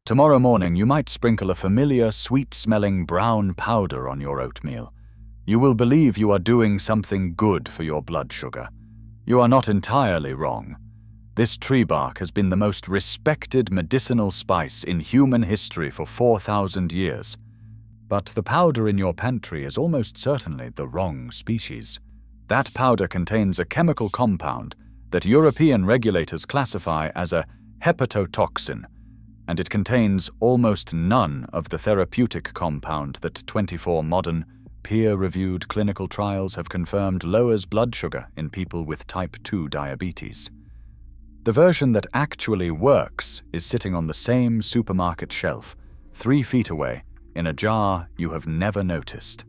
Tomorrow morning you might sprinkle a familiar, sweet-smelling brown powder on your oatmeal. You will believe you are doing something good for your blood sugar. You are not entirely wrong. This tree bark has been the most respected medicinal spice in human history for 4,000 years. But the powder in your pantry is almost certainly the wrong species. That powder contains a chemical compound that European regulators classify as a hepatotoxin, and it contains almost none of the therapeutic compound that 24 modern, peer-reviewed clinical trials have confirmed lowers blood sugar in people with type 2 diabetes. The version that actually works is sitting on the same supermarket shelf, 3 feet away, in a jar you have never noticed.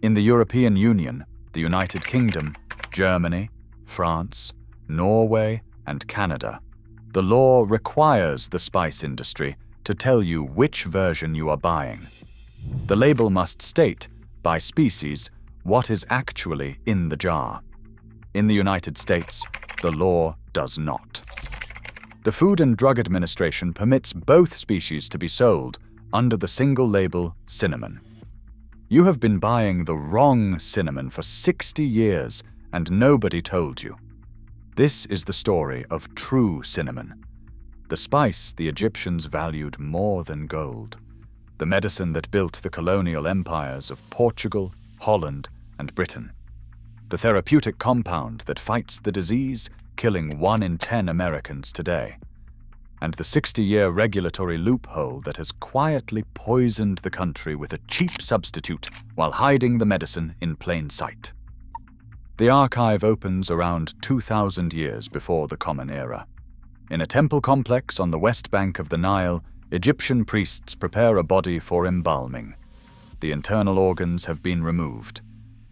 In the European Union, the United Kingdom, Germany, France, Norway, and Canada, the law requires the spice industry to tell you which version you are buying. The label must state, by species, what is actually in the jar. In the United States, the law does not. The Food and Drug Administration permits both species to be sold under the single label cinnamon. You have been buying the wrong cinnamon for 60 years and nobody told you. This is the story of true cinnamon, the spice the Egyptians valued more than gold, the medicine that built the colonial empires of Portugal, Holland, and Britain, the therapeutic compound that fights the disease, killing 1 in 10 Americans today, and the 60-year regulatory loophole that has quietly poisoned the country with a cheap substitute while hiding the medicine in plain sight. The archive opens around 2,000 years before the Common Era. In a temple complex on the west bank of the Nile, Egyptian priests prepare a body for embalming. The internal organs have been removed.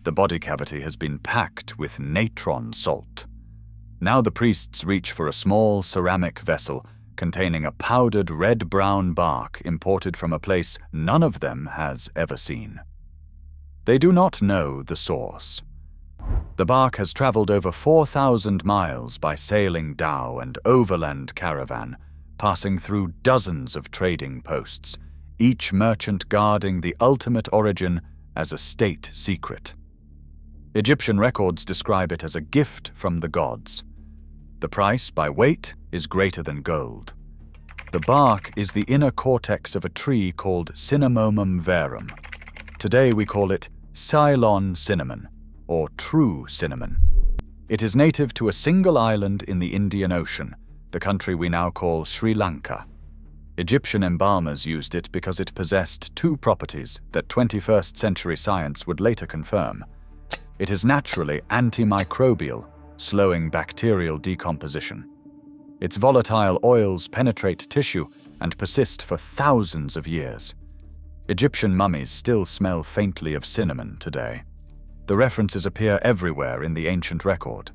The body cavity has been packed with natron salt. Now the priests reach for a small ceramic vessel containing a powdered red-brown bark imported from a place none of them has ever seen. They do not know the source. The bark has traveled over 4,000 miles by sailing dhow and overland caravan, passing through dozens of trading posts, each merchant guarding the ultimate origin as a state secret. Egyptian records describe it as a gift from the gods. The price by weight is greater than gold. The bark is the inner cortex of a tree called Cinnamomum verum. Today we call it Ceylon cinnamon, or true cinnamon. It is native to a single island in the Indian Ocean, the country we now call Sri Lanka. Egyptian embalmers used it because it possessed 2 properties that 21st century science would later confirm. It is naturally antimicrobial, slowing bacterial decomposition. Its volatile oils penetrate tissue and persist for thousands of years. Egyptian mummies still smell faintly of cinnamon today. The references appear everywhere in the ancient record.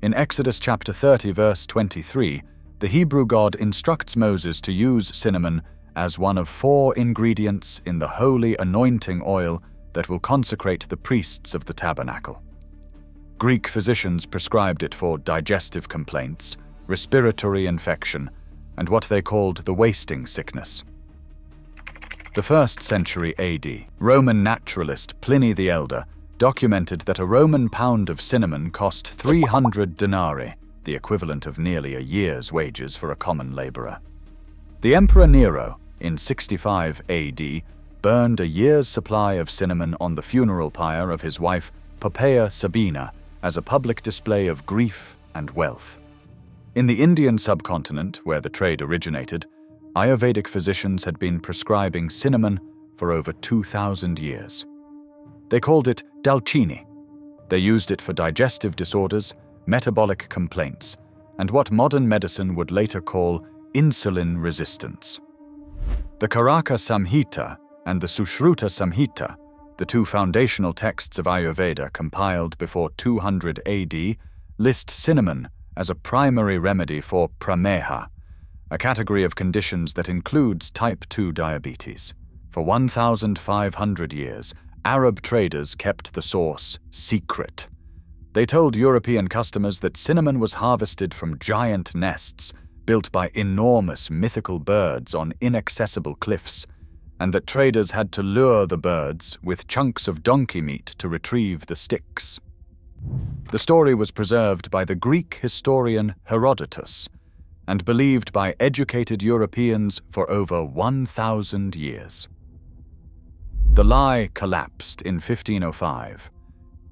In Exodus chapter 30, verse 23, the Hebrew God instructs Moses to use cinnamon as one of 4 ingredients in the holy anointing oil that will consecrate the priests of the tabernacle. Greek physicians prescribed it for digestive complaints, respiratory infection, and what they called the wasting sickness. The 1st century AD, Roman naturalist Pliny the Elder documented that a Roman pound of cinnamon cost 300 denarii, the equivalent of nearly a year's wages for a common laborer. The Emperor Nero, in 65 AD, burned a year's supply of cinnamon on the funeral pyre of his wife Poppaea Sabina as a public display of grief and wealth. In the Indian subcontinent, where the trade originated, Ayurvedic physicians had been prescribing cinnamon for over 2,000 years. They called it dalchini. They used it for digestive disorders, metabolic complaints, and what modern medicine would later call insulin resistance. The Karaka Samhita and the Sushruta Samhita, the 2 foundational texts of Ayurveda compiled before 200 AD, list cinnamon as a primary remedy for prameha, a category of conditions that includes type 2 diabetes. For 1,500 years, Arab traders kept the source secret. They told European customers that cinnamon was harvested from giant nests built by enormous mythical birds on inaccessible cliffs, and that traders had to lure the birds with chunks of donkey meat to retrieve the sticks. The story was preserved by the Greek historian Herodotus and believed by educated Europeans for over 1,000 years. The lie collapsed in 1505.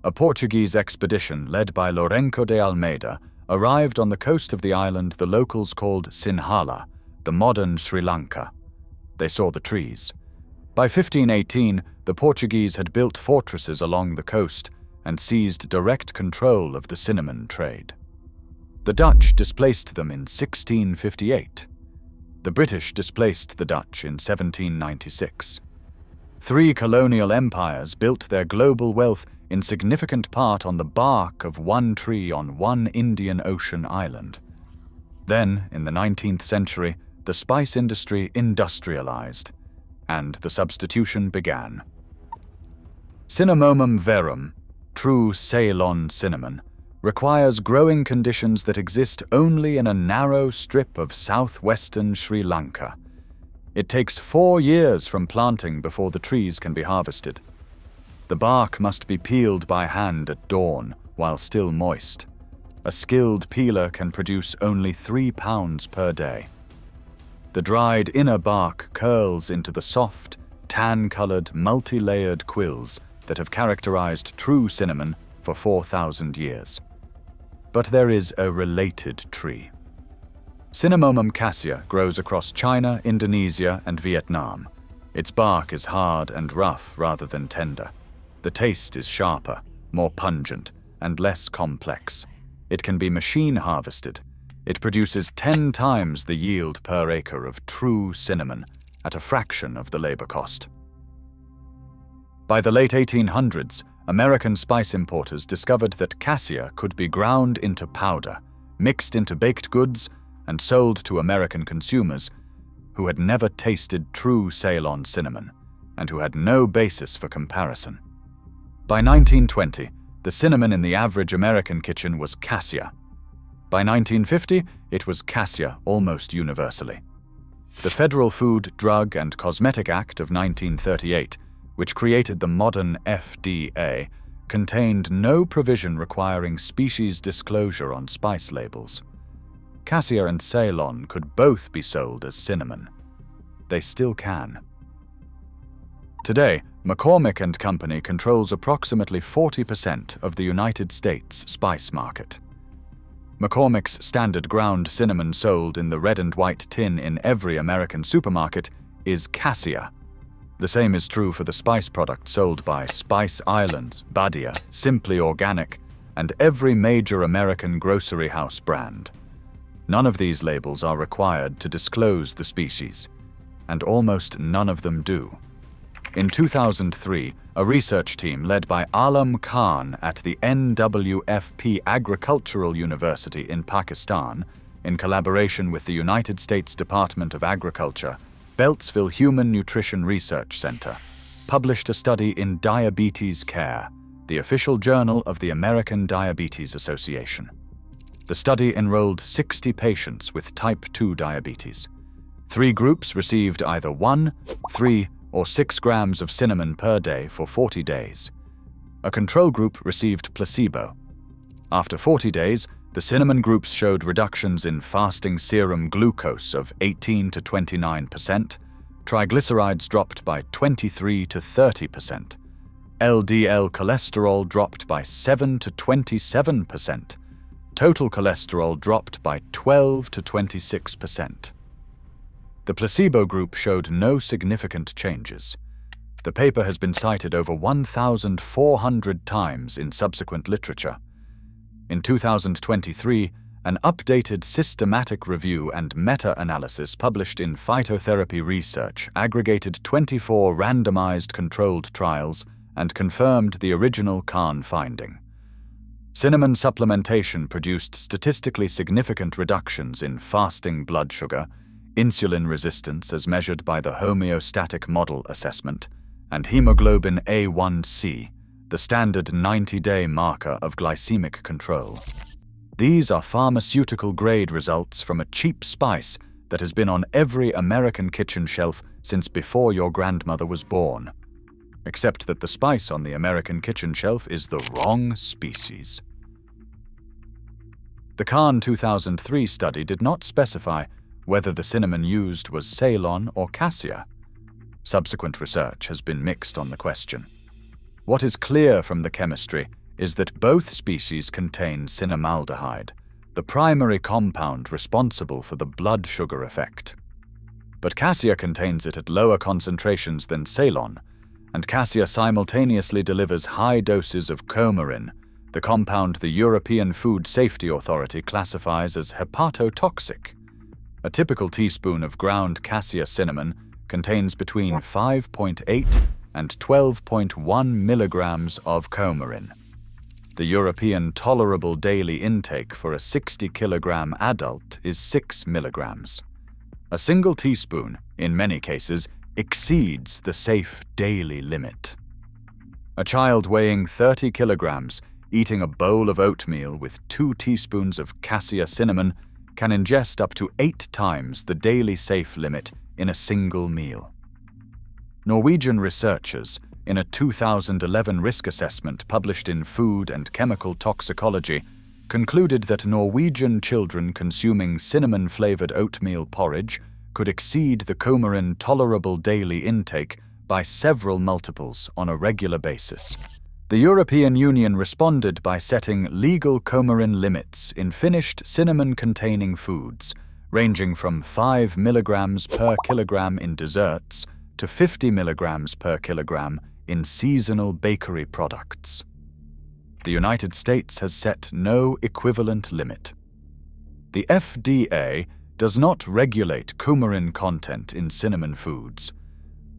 A Portuguese expedition led by Lourenço de Almeida arrived on the coast of the island the locals called Sinhala, the modern Sri Lanka. They saw the trees. By 1518, the Portuguese had built fortresses along the coast and seized direct control of the cinnamon trade. The Dutch displaced them in 1658. The British displaced the Dutch in 1796. Three colonial empires built their global wealth in significant part on the bark of one tree on one Indian Ocean island. Then, in the 19th century, the spice industry industrialized, and the substitution began. Cinnamomum verum, true Ceylon cinnamon, requires growing conditions that exist only in a narrow strip of southwestern Sri Lanka. It takes 4 years from planting before the trees can be harvested. The bark must be peeled by hand at dawn while still moist. A skilled peeler can produce only 3 pounds per day. The dried inner bark curls into the soft, tan-colored, multi-layered quills that have characterized true cinnamon for 4,000 years. But there is a related tree. Cinnamomum cassia grows across China, Indonesia, and Vietnam. Its bark is hard and rough rather than tender. The taste is sharper, more pungent, and less complex. It can be machine harvested. It produces 10 times the yield per acre of true cinnamon at a fraction of the labor cost. By the late 1800s, American spice importers discovered that cassia could be ground into powder, mixed into baked goods, and sold to American consumers who had never tasted true Ceylon cinnamon and who had no basis for comparison. By 1920, the cinnamon in the average American kitchen was cassia. By 1950, it was cassia almost universally. The Federal Food, Drug, and Cosmetic Act of 1938, which created the modern FDA, contained no provision requiring species disclosure on spice labels. Cassia and Ceylon could both be sold as cinnamon. They still can. Today, McCormick and Company controls approximately 40% of the United States spice market. McCormick's standard ground cinnamon sold in the red and white tin in every American supermarket is cassia. The same is true for the spice products sold by Spice Island, Badia, Simply Organic, and every major American grocery house brand. None of these labels are required to disclose the species, and almost none of them do. In 2003, a research team led by Alam Khan at the NWFP Agricultural University in Pakistan, in collaboration with the United States Department of Agriculture, Beltsville Human Nutrition Research Center, published a study in Diabetes Care, the official journal of the American Diabetes Association. The study enrolled 60 patients with type 2 diabetes. 3 groups received either 1, 3, or 6 grams of cinnamon per day for 40 days. A control group received placebo. After 40 days, the cinnamon groups showed reductions in fasting serum glucose of 18 to 29%, triglycerides dropped by 23 to 30%, LDL cholesterol dropped by 7 to 27%, total cholesterol dropped by 12 to 26%. The placebo group showed no significant changes. The paper has been cited over 1,400 times in subsequent literature. In 2023, an updated systematic review and meta-analysis published in Phytotherapy Research aggregated 24 randomized controlled trials and confirmed the original Khan finding. Cinnamon supplementation produced statistically significant reductions in fasting blood sugar, insulin resistance as measured by the homeostatic model assessment, and hemoglobin A1C, the standard 90-day marker of glycemic control. These are pharmaceutical-grade results from a cheap spice that has been on every American kitchen shelf since before your grandmother was born. Except that the spice on the American kitchen shelf is the wrong species. The Kahn 2003 study did not specify whether the cinnamon used was Ceylon or Cassia. Subsequent research has been mixed on the question. What is clear from the chemistry is that both species contain cinnamaldehyde, the primary compound responsible for the blood sugar effect. But Cassia contains it at lower concentrations than Ceylon, and Cassia simultaneously delivers high doses of coumarin, the compound the European Food Safety Authority classifies as hepatotoxic. A typical teaspoon of ground cassia cinnamon contains between 5.8 and 12.1 milligrams of coumarin. The European tolerable daily intake for a 60-kilogram adult is 6 milligrams. A single teaspoon, in many cases, exceeds the safe daily limit. A child weighing 30 kilograms eating a bowl of oatmeal with 2 teaspoons of cassia cinnamon can ingest up to 8 times the daily safe limit in a single meal. Norwegian researchers, in a 2011 risk assessment published in Food and Chemical Toxicology, concluded that Norwegian children consuming cinnamon-flavored oatmeal porridge could exceed the coumarin tolerable daily intake by several multiples on a regular basis. The European Union responded by setting legal coumarin limits in finished cinnamon-containing foods, ranging from 5 milligrams per kilogram in desserts to 50 milligrams per kilogram in seasonal bakery products. The United States has set no equivalent limit. The FDA does not regulate coumarin content in cinnamon foods.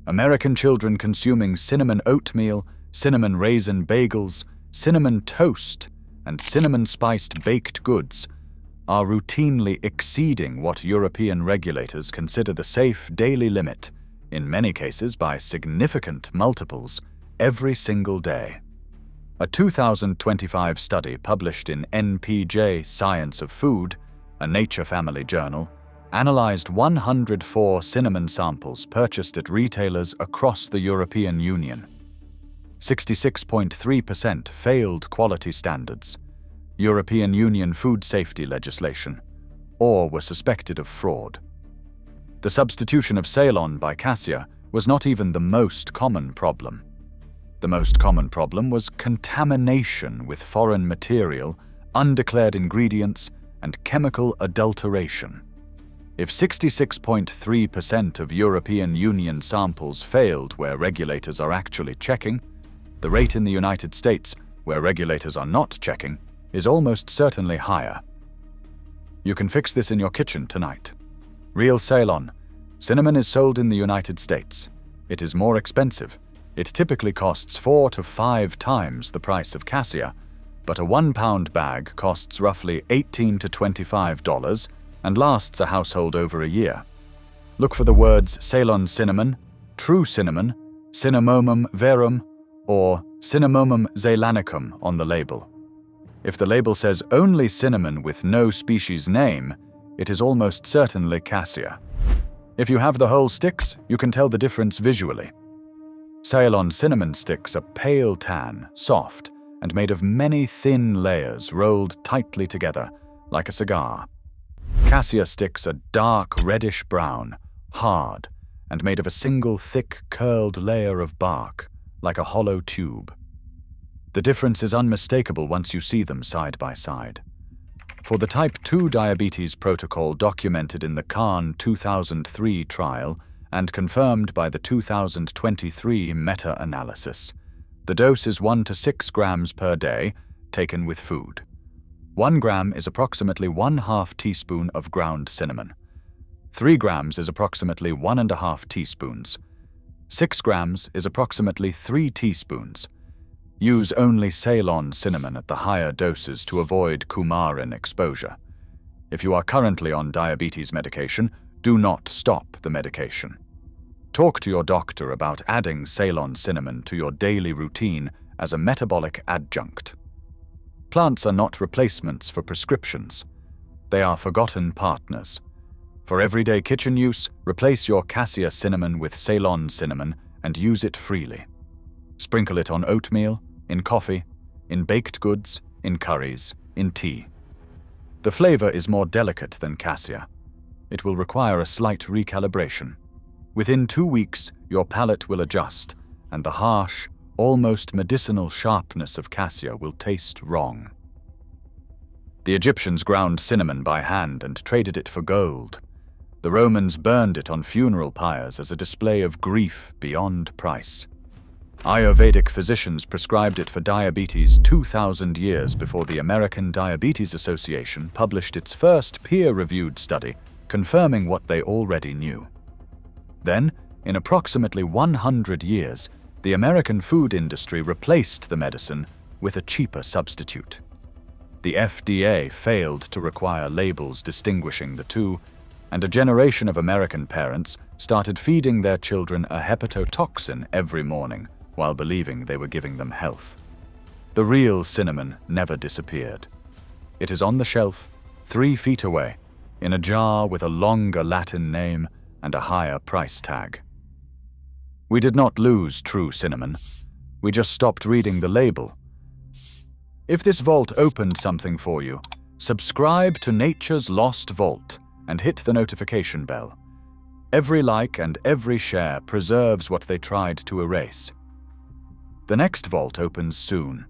American children consuming cinnamon oatmeal, cinnamon raisin bagels, cinnamon toast, and cinnamon-spiced baked goods are routinely exceeding what European regulators consider the safe daily limit, in many cases by significant multiples, every single day. A 2025 study published in NPJ Science of Food, a Nature Family journal, analyzed 104 cinnamon samples purchased at retailers across the European Union. 66.3% failed quality standards, European Union food safety legislation, or were suspected of fraud. The substitution of Ceylon by Cassia was not even the most common problem. The most common problem was contamination with foreign material, undeclared ingredients, and chemical adulteration. If 66.3% of European Union samples failed where regulators are actually checking, the rate in the United States, where regulators are not checking, is almost certainly higher. You can fix this in your kitchen tonight. Real Ceylon. Cinnamon is sold in the United States. It is more expensive. It typically costs 4 to 5 times the price of cassia, but a 1-pound bag costs roughly $18 to $25 and lasts a household over a year. Look for the words Ceylon cinnamon, true cinnamon, Cinnamomum verum, or Cinnamomum zeylanicum on the label. If the label says only cinnamon with no species name, it is almost certainly cassia. If you have the whole sticks, you can tell the difference visually. Ceylon cinnamon sticks are pale tan, soft, and made of many thin layers rolled tightly together, like a cigar. Cassia sticks are dark reddish-brown, hard, and made of a single thick curled layer of bark, like a hollow tube. The difference is unmistakable once you see them side by side. For the type 2 diabetes protocol documented in the Kahn 2003 trial and confirmed by the 2023 meta-analysis, the dose is 1 to 6 grams per day, taken with food. 1 gram is approximately 1/2 teaspoon of ground cinnamon. 3 grams is approximately 1.5 teaspoons. 6 grams is approximately 3 teaspoons. Use only Ceylon cinnamon at the higher doses to avoid coumarin exposure. If you are currently on diabetes medication, do not stop the medication. Talk to your doctor about adding Ceylon cinnamon to your daily routine as a metabolic adjunct. Plants are not replacements for prescriptions. They are forgotten partners. For everyday kitchen use, replace your Cassia cinnamon with Ceylon cinnamon and use it freely. Sprinkle it on oatmeal, in coffee, in baked goods, in curries, in tea. The flavor is more delicate than Cassia. It will require a slight recalibration. Within 2 weeks, your palate will adjust, and the harsh, almost medicinal sharpness of Cassia will taste wrong. The Egyptians ground cinnamon by hand and traded it for gold. The Romans burned it on funeral pyres as a display of grief beyond price. Ayurvedic physicians prescribed it for diabetes 2,000 years before the American Diabetes Association published its first peer-reviewed study confirming what they already knew. Then, in approximately 100 years, the American food industry replaced the medicine with a cheaper substitute. The FDA failed to require labels distinguishing the two, and a generation of American parents started feeding their children a hepatotoxin every morning while believing they were giving them health. The real cinnamon never disappeared. It is on the shelf, 3 feet away, in a jar with a longer Latin name and a higher price tag. We did not lose true cinnamon. We just stopped reading the label. If this vault opened something for you, subscribe to Nature's Lost Vault and hit the notification bell. Every like and every share preserves what they tried to erase. The next vault opens soon.